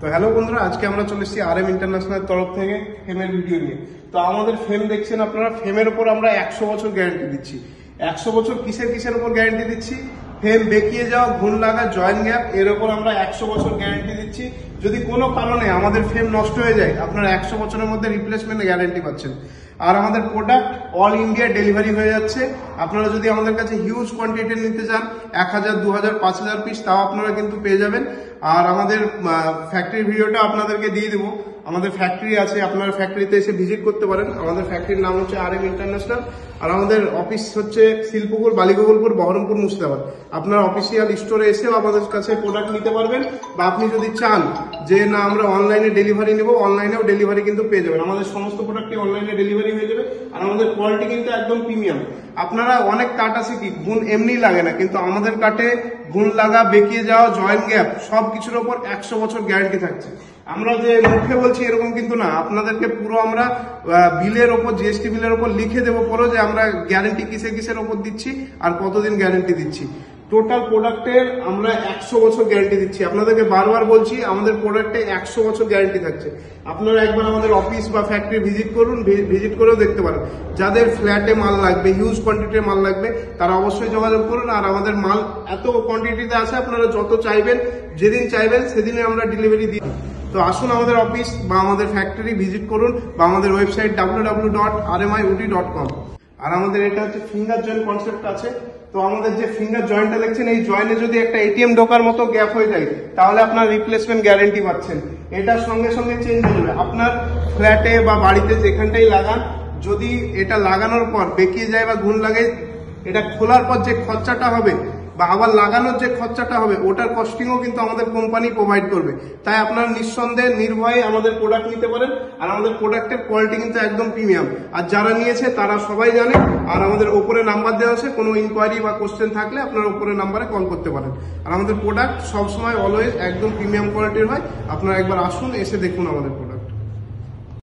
তো হ্যালো বন্ধুরা, আজকে আমরা চলে এসেছি RM ইন্টারন্যাশনাল তরফ থেকে ফ্রেমের ভিডিও নিয়ে। তো আমাদের ফ্রেম দেখছেন আপনারা, ফ্রেমের উপর আমরা 100 বছর গ্যারান্টি দিচ্ছি। 100 বছর কিসের উপর গ্যারান্টি দিচ্ছি? ফ্রেম বেঁকিয়ে যাওয়া, ঘুণ লাগা, জয়েন্ট গ্যাপ, এর উপর আমরা 100 বছর গ্যারান্টি দিচ্ছি। যদি কোনো কারণে আমাদের ফ্রেম নষ্ট হয়ে যায়, আপনারা 100 বছরের মধ্যে রিপ্লেসমেন্ট গ্যারান্টি পাচ্ছেন। আর আমাদের প্রোডাক্ট অল ইন্ডিয়া ডেলিভারি হয়ে যাচ্ছে। আপনারা যদি আমাদের কাছে হিউজ কোয়ান্টিটি নিতে চান, 1000, 2000, 5000 পিস, তাও আপনারা কিন্তু পেয়ে যাবেন। আর আমাদের ফ্যাক্টরির ভিডিওটা আপনাদেরকে দিয়ে দেবো। আমাদের ফ্যাক্টরি আছে, আপনারা ফ্যাক্টরিতে এসে ভিজিট করতে পারেন। আমাদের ফ্যাক্টরির নাম হচ্ছে RM ইন্টারন্যাশনাল, আর আমাদের অফিস হচ্ছে শিল্পপুর, বালিগোকুলপুর, বহরমপুর, মুর্শিদাবাদ। আপনার অফিসিয়াল স্টোরে এসেও আমাদের কাছে প্রোডাক্ট নিতে পারবেন, বা আপনি যদি চান যে না আমরা অনলাইনে ডেলিভারি নেবো, অনলাইনেও ডেলিভারি কিন্তু পেয়ে যাবেন। আমাদের সমস্ত প্রোডাক্টই অনলাইনে ডেলিভারি হয়ে যাবে। আর আমাদের কোয়ালিটি কিন্তু একদম প্রিমিয়াম। আপনারা অনেক কাঠ আছে কি গুণ এমনি লাগে না, কিন্তু আমাদের কাঠে গুণ লাগা, বেঁকিয়ে যাওয়া, জয়েন্ট গ্যাপ সব কিছুর ওপর 100 বছর গ্যারান্টি থাকছে। আমরা যে মুখে বলছি এরকম কিন্তু না, আপনাদেরকে পুরো আমরা বিলের ওপর, GST বিলের ওপর লিখে দেবো পুরো যে আমরা গ্যারান্টি কিসের ওপর দিচ্ছি আর কতদিন গ্যারান্টি দিচ্ছি। টোটাল প্রোডাক্টের আমরা 100 বছর গ্যারান্টি দিচ্ছি। আপনাদেরকে বারবার বলছি, আমাদের প্রোডাক্টে 100 বছর গ্যারান্টি থাকছে। আপনারা একবার আমাদের অফিস বা ফ্যাক্টরি ভিজিট করুন, ভিজিট করেও দেখতে পারেন। যাদের ফ্ল্যাটে মাল লাগবে, হিউজ কোয়ান্টিটির মাল লাগবে, তারা অবশ্যই যোগাযোগ করুন। আর আমাদের মাল এত কোয়ান্টিটিতে আছে, আপনারা যত চাইবেন, যেদিন চাইবেন সেদিনে আমরা ডেলিভারি দিই। তো আসুন আমাদের অফিস বা আমাদের ফ্যাক্টরি ভিজিট করুন, বা আমাদের ওয়েবসাইট www.rmiud.com। আর আমাদের এটা হচ্ছে ফিঙ্গার জয়েন্ট কনসেপ্ট আছে। তো আমাদের যে ফিঙ্গার জয়েন্টটা দেখছেন, এই জয়েন্টে যদি একটা ATM ঢোকার মতো গ্যাপ হয়ে যায়, তাহলে আপনার রিপ্লেসমেন্ট গ্যারান্টি পাচ্ছেন। এটার সঙ্গে সঙ্গে চেঞ্জ হয়ে যাবে। আপনার ফ্ল্যাটে বা বাড়িতে যেখানটাই লাগান, যদি এটা লাগানোর পর বেঁকিয়ে যায় বা ঘুণ লাগে, এটা খোলার পর যে খরচাটা হবে বা আবার লাগানোর যে খরচাটা হবে, ওটার কস্টিংও কিন্তু আমাদের কোম্পানি প্রোভাইড করবে। তাই আপনারা নিঃসন্দেহে নির্ভয়ে আমাদের প্রোডাক্ট নিতে পারেন। আর আমাদের প্রোডাক্টের কোয়ালিটি কিন্তু একদম প্রিমিয়াম। আর যারা নিয়েছে তারা সবাই জানে। আর আমাদের ওপরে নাম্বার দেওয়া আছে, কোনো ইনকোয়ারি বা কোশ্চেন থাকলে আপনারা ওপরে নাম্বারে কল করতে পারেন। আর আমাদের প্রোডাক্ট সবসময় অলওয়েজ একদম প্রিমিয়াম কোয়ালিটির হয়। আপনারা একবার আসুন, এসে দেখুন আমাদের প্রোডাক্ট।